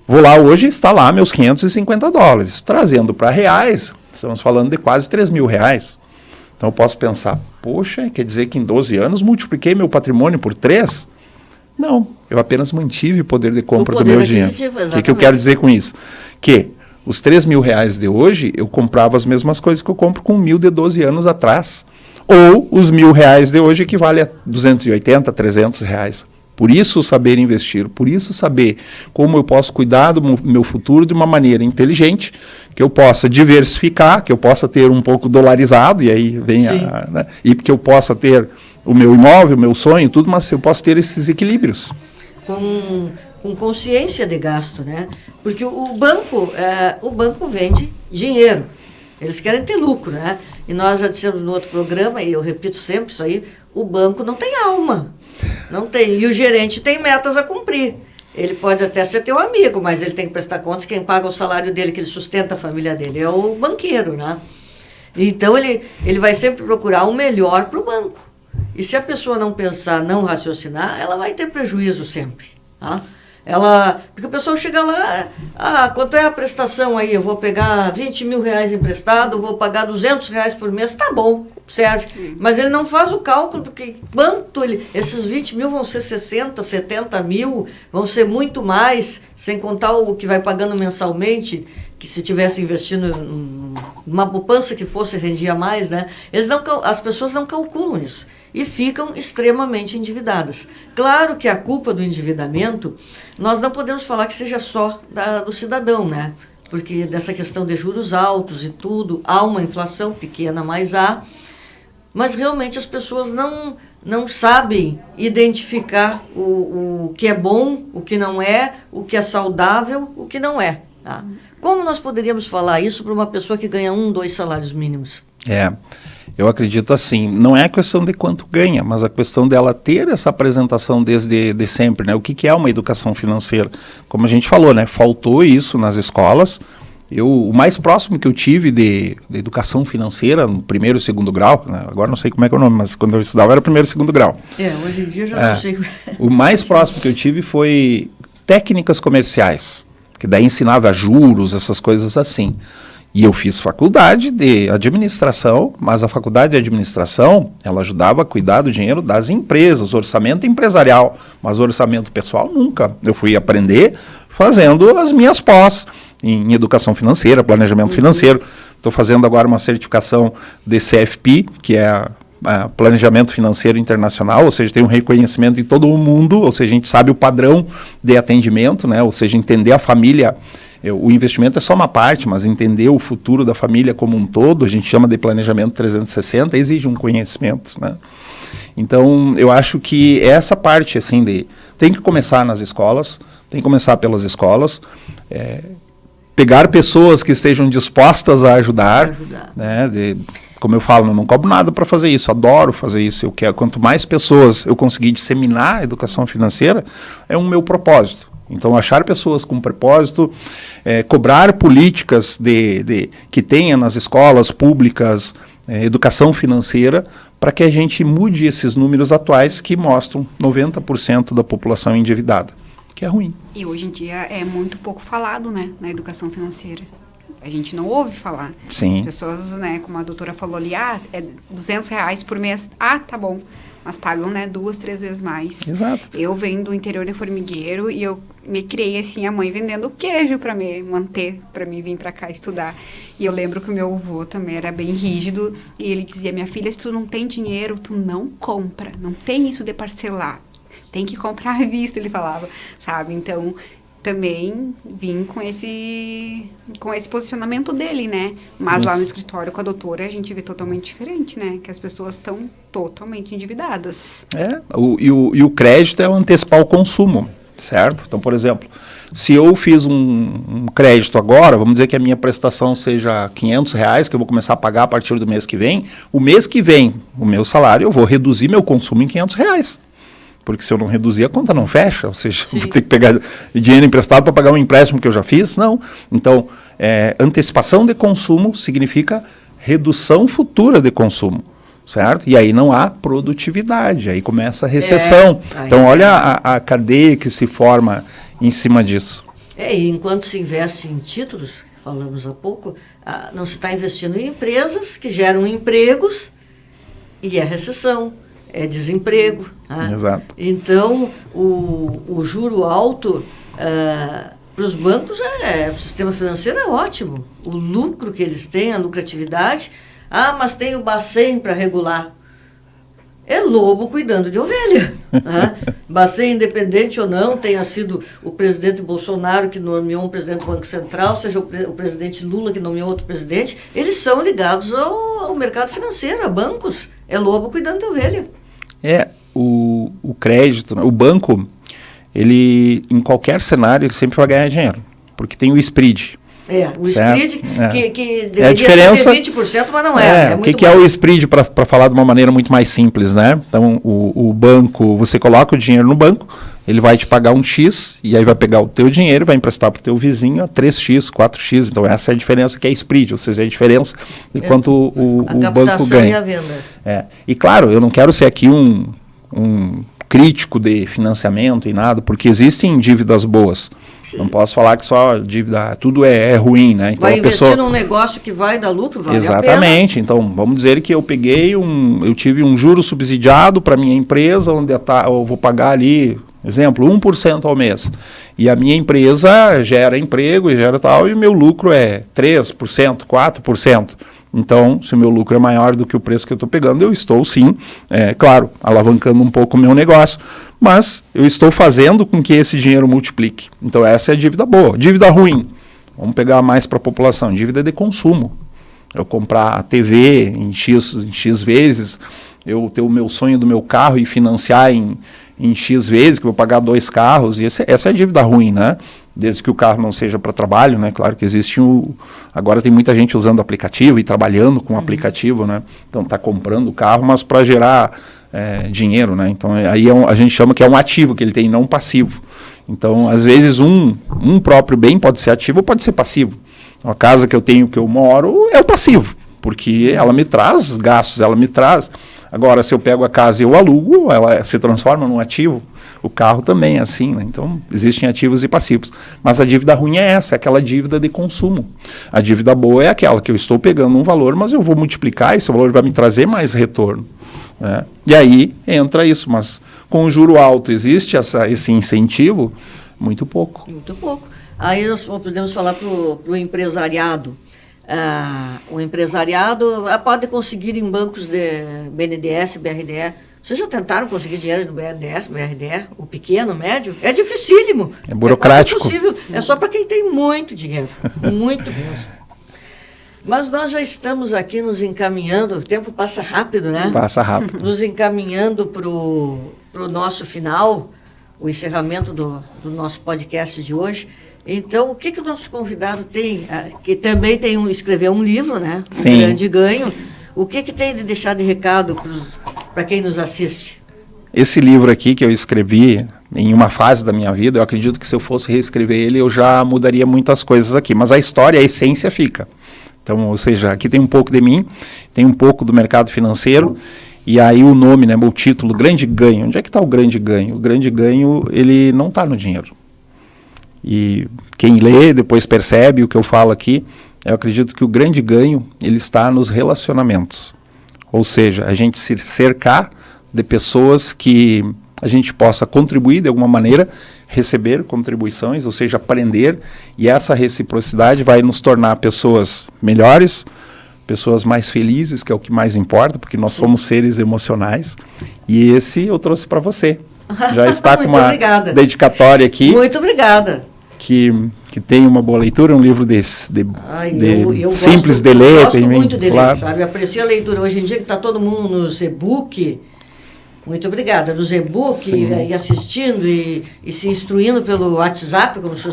Vou lá hoje, está lá meus $550, trazendo para reais, estamos falando de quase R$3.000. Então eu posso pensar, poxa, quer dizer que em 12 anos multipliquei meu patrimônio por 3? Não, eu apenas mantive o poder de compra do meu dinheiro. O que eu quero dizer com isso? Que os R$3.000 de hoje, eu comprava as mesmas coisas que eu compro com 1.000 de 12 anos atrás. Ou os R$1.000 de hoje equivale a R$280, R$300. Por isso saber investir, por isso saber como eu posso cuidar do meu futuro de uma maneira inteligente, que eu possa diversificar, que eu possa ter um pouco dolarizado, e aí vem né? E que eu possa ter o meu imóvel, o meu sonho, tudo, mas eu posso ter esses equilíbrios. Com consciência de gasto, né? Porque o banco vende dinheiro. Eles querem ter lucro, né? E nós já dissemos no outro programa, e eu repito sempre isso aí, o banco não tem alma. Não tem. E o gerente tem metas a cumprir. Ele pode até ser teu amigo, mas ele tem que prestar contas, quem paga o salário dele, que ele sustenta a família dele, é o banqueiro, né? Então ele vai sempre procurar o melhor para o banco. E se a pessoa não pensar, não raciocinar, ela vai ter prejuízo sempre. Tá? Porque o pessoal chega lá, quanto é a prestação aí? Eu vou pegar R$20.000 emprestado, vou pagar R$200 por mês, tá bom, serve. Mas ele não faz o cálculo do que quanto esses 20 mil vão ser 60, 70 mil, vão ser muito mais, sem contar o que vai pagando mensalmente, que se tivesse investindo numa poupança que rendia mais, né? As pessoas não calculam isso e ficam extremamente endividadas. Claro que a culpa do endividamento, nós não podemos falar que seja só do cidadão, né? Porque dessa questão de juros altos e tudo, há uma inflação pequena, mas há. Mas realmente as pessoas não sabem identificar o que é bom, o que não é, o que é saudável, o que não é. Tá? Como nós poderíamos falar isso para uma pessoa que ganha 1, 2 salários mínimos? Eu acredito assim, não é a questão de quanto ganha, mas a questão dela ter essa apresentação desde sempre, né? O que é uma educação financeira? Como a gente falou, né? Faltou isso nas escolas. O mais próximo que eu tive de educação financeira no primeiro e segundo grau, né? Agora não sei como é que é o nome, mas quando eu estudava era primeiro e segundo grau. Hoje em dia já não sei. O mais próximo que eu tive foi técnicas comerciais, que daí ensinava juros, essas coisas assim. E eu fiz faculdade de administração, mas a faculdade de administração, ela ajudava a cuidar do dinheiro das empresas, orçamento empresarial, mas orçamento pessoal nunca. Eu fui aprender fazendo as minhas pós em educação financeira, planejamento financeiro. Estou fazendo agora uma certificação de CFP, que é Planejamento Financeiro Internacional, ou seja, tem um reconhecimento em todo o mundo, ou seja, a gente sabe o padrão de atendimento, né? Ou seja, entender a família. O investimento é só uma parte, mas entender o futuro da família como um todo, a gente chama de planejamento 360, exige um conhecimento, né? Então, eu acho que essa parte, assim, tem que começar nas escolas, tem que começar pelas escolas, pegar pessoas que estejam dispostas a ajudar. Né? Como eu falo, eu não cobro nada para fazer isso, adoro fazer isso. Eu quero, quanto mais pessoas eu conseguir disseminar a educação financeira, é um meu propósito. Então, achar pessoas com propósito, cobrar políticas que tenha nas escolas públicas, educação financeira, para que a gente mude esses números atuais que mostram 90% da população endividada, que é ruim. E hoje em dia é muito pouco falado, né, na educação financeira. A gente não ouve falar. Sim. As pessoas, né, como a doutora falou ali, é R$200 por mês. Tá bom. Mas pagam, né, 2, 3 vezes mais. Exato. Eu venho do interior de Formigueiro e eu me criei assim, a mãe vendendo queijo para me manter, para mim vir para cá estudar. E eu lembro que o meu avô também era bem rígido e ele dizia: minha filha, se tu não tem dinheiro, tu não compra. Não tem isso de parcelar. Tem que comprar à vista, ele falava, sabe? Então, também vim com esse posicionamento dele, né? Mas lá no escritório com a doutora a gente vê totalmente diferente, né? Que as pessoas estão totalmente endividadas. E o crédito é o antecipar o consumo, certo? Então, por exemplo, se eu fiz um crédito agora, vamos dizer que a minha prestação seja R$500, que eu vou começar a pagar a partir do mês que vem, o mês que vem, o meu salário, eu vou reduzir meu consumo em R$500. Porque se eu não reduzir, a conta não fecha, ou seja, eu vou ter que pegar dinheiro emprestado para pagar um empréstimo que eu já fiz, não. Então, antecipação de consumo significa redução futura de consumo, certo? E aí não há produtividade, aí começa a recessão. Então, olha a cadeia que se forma em cima disso. E enquanto se investe em títulos, falamos há pouco, não se está investindo em empresas que geram empregos e é recessão. É desemprego. Exato. Então, o juro alto para os bancos, o sistema financeiro é ótimo. O lucro que eles têm, a lucratividade. Mas tem o Bacen para regular. É lobo cuidando de ovelha. Bacen, independente ou não, tenha sido o presidente Bolsonaro que nomeou um presidente do Banco Central, seja o presidente Lula que nomeou outro presidente, eles são ligados ao mercado financeiro, a bancos. É lobo cuidando de ovelha. O crédito, o banco, ele, em qualquer cenário, ele sempre vai ganhar dinheiro, porque tem o spread. O spread que deveria a diferença, ser de 20%, mas não é. O que é o spread, para falar de uma maneira muito mais simples, né? Então, o banco, você coloca o dinheiro no banco, ele vai te pagar um X, e aí vai pegar o teu dinheiro e vai emprestar para o teu vizinho a 3X, 4X. Então, essa é a diferença que é spread, ou seja, a diferença de quanto o banco ganha. E a venda. E claro, eu não quero ser aqui um crítico de financiamento e nada, porque existem dívidas boas. Não posso falar que só dívida, tudo é ruim, né? Então, vai investir num negócio que vai dar lucro, vale Exatamente. a pena. Então, vamos dizer que eu tive um juro subsidiado para minha empresa, onde eu vou pagar ali, exemplo, 1% ao mês. E a minha empresa gera emprego e gera tal, e o meu lucro é 3%, 4%. Então, se o meu lucro é maior do que o preço que eu estou pegando, eu estou sim, claro, alavancando um pouco o meu negócio, mas eu estou fazendo com que esse dinheiro multiplique. Então, essa é a dívida boa. Dívida ruim, vamos pegar mais para a população, dívida de consumo. Eu comprar a TV em X vezes, eu ter o meu sonho do meu carro e financiar em X vezes, que eu vou pagar 2 carros, e essa é a dívida ruim, né? Desde que o carro não seja para trabalho, né? Claro que existe agora tem muita gente usando aplicativo e trabalhando com aplicativo, né? Então está comprando o carro, mas para gerar dinheiro, né? Então aí a gente chama que é um ativo que ele tem, não um passivo. Então, às vezes, um próprio bem pode ser ativo ou pode ser passivo. A casa que eu tenho, que eu moro, é o passivo, porque ela me traz gastos, ela me traz Agora, se eu pego a casa e eu alugo, ela se transforma num ativo. O carro também é assim, né? Então, existem ativos e passivos. Mas a dívida ruim é essa, é aquela dívida de consumo. A dívida boa é aquela que eu estou pegando um valor, mas eu vou multiplicar, esse valor vai me trazer mais retorno, né? E aí entra isso, mas com o juro alto existe esse incentivo? Muito pouco. Muito pouco. Aí nós podemos falar para o empresariado. O empresariado pode conseguir em bancos de BNDES, BRDE. Vocês já tentaram conseguir dinheiro do BNDES, BRDE, o pequeno, o médio? É dificílimo. É burocrático. É quase impossível. É só para quem tem muito dinheiro. Muito mesmo. Mas nós já estamos aqui nos encaminhando, o tempo passa rápido, né? Passa rápido. Nos encaminhando para o nosso final, o encerramento do nosso podcast de hoje. Então, o que o nosso convidado tem? Que também escreveu um livro, né? Sim. Um Grande Ganho. O que tem de deixar de recado para quem nos assiste? Esse livro aqui que eu escrevi em uma fase da minha vida, eu acredito que se eu fosse reescrever ele, eu já mudaria muitas coisas aqui. Mas a história, a essência fica. Então, ou seja, aqui tem um pouco de mim, tem um pouco do mercado financeiro, e aí o nome, né, o título, Grande Ganho. Onde é que está o grande ganho? O grande ganho, ele não está no dinheiro. E quem lê, depois percebe o que eu falo aqui, eu acredito que o grande ganho, ele está nos relacionamentos. Ou seja, a gente se cercar de pessoas que a gente possa contribuir de alguma maneira, receber contribuições, ou seja, aprender, e essa reciprocidade vai nos tornar pessoas melhores, pessoas mais felizes, que é o que mais importa, porque nós somos seres emocionais, e esse eu trouxe para você. Já está com uma dedicatória aqui. Muito obrigada. Que tem uma boa leitura, um livro eu simples de ler. Eu gosto muito de ler, sabe? Eu aprecio a leitura. Hoje em dia que está todo mundo nos e-book. Muito obrigada. Nos e-book, e assistindo e se instruindo pelo WhatsApp, como se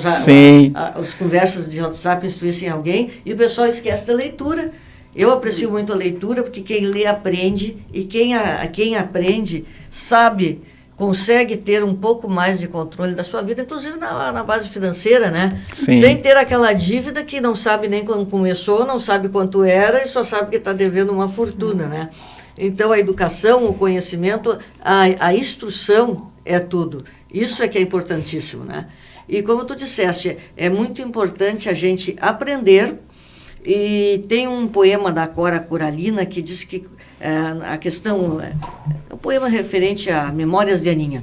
as conversas de WhatsApp instruíssem alguém, e o pessoal esquece da leitura. Eu aprecio muito a leitura, porque quem lê aprende, e quem aprende sabe, consegue ter um pouco mais de controle da sua vida, inclusive na base financeira, né? Sim. Sem ter aquela dívida que não sabe nem quando começou, não sabe quanto era e só sabe que está devendo uma fortuna, né? Então, a educação, o conhecimento, a instrução é tudo. Isso é que é importantíssimo, né? E como tu disseste, é muito importante a gente aprender, e tem um poema da Cora Coralina que diz que a questão, um poema referente a Memórias de Aninha,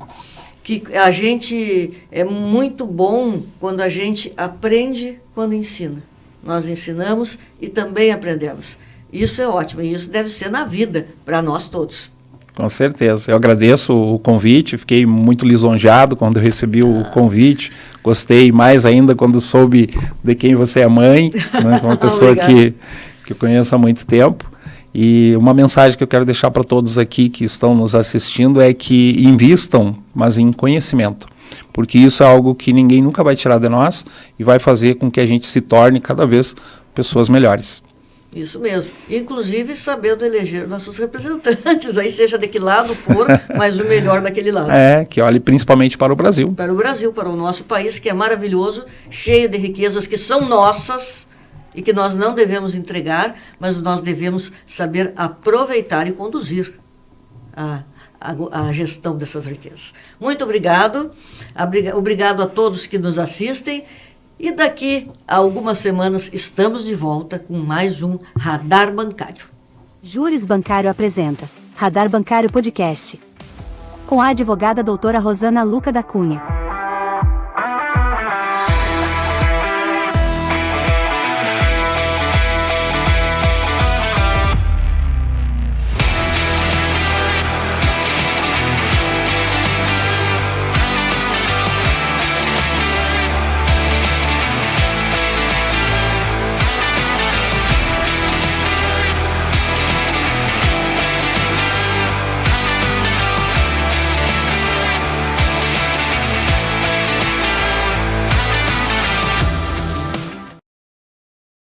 que a gente é muito bom quando a gente aprende quando ensina. Nós ensinamos e também aprendemos. Isso é ótimo, e isso deve ser na vida para nós todos. Com certeza. Eu agradeço o convite, fiquei muito lisonjeado quando eu recebi o convite. Gostei mais ainda quando soube de quem você é mãe, né, uma pessoa que eu conheço há muito tempo. E uma mensagem que eu quero deixar para todos aqui que estão nos assistindo é que invistam, mas em conhecimento. Porque isso é algo que ninguém nunca vai tirar de nós e vai fazer com que a gente se torne cada vez pessoas melhores. Isso mesmo. Inclusive sabendo eleger nossos representantes, aí seja de que lado for, mas o melhor daquele lado. Que olhe principalmente para o Brasil. Para o Brasil, para o nosso país, que é maravilhoso, cheio de riquezas que são nossas e que nós não devemos entregar, mas nós devemos saber aproveitar e conduzir a gestão dessas riquezas. Muito obrigado. Obrigado a todos que nos assistem. E daqui a algumas semanas estamos de volta com mais um Radar Bancário. Júris Bancário apresenta Radar Bancário Podcast, com a advogada doutora Rosana Luca da Cunha.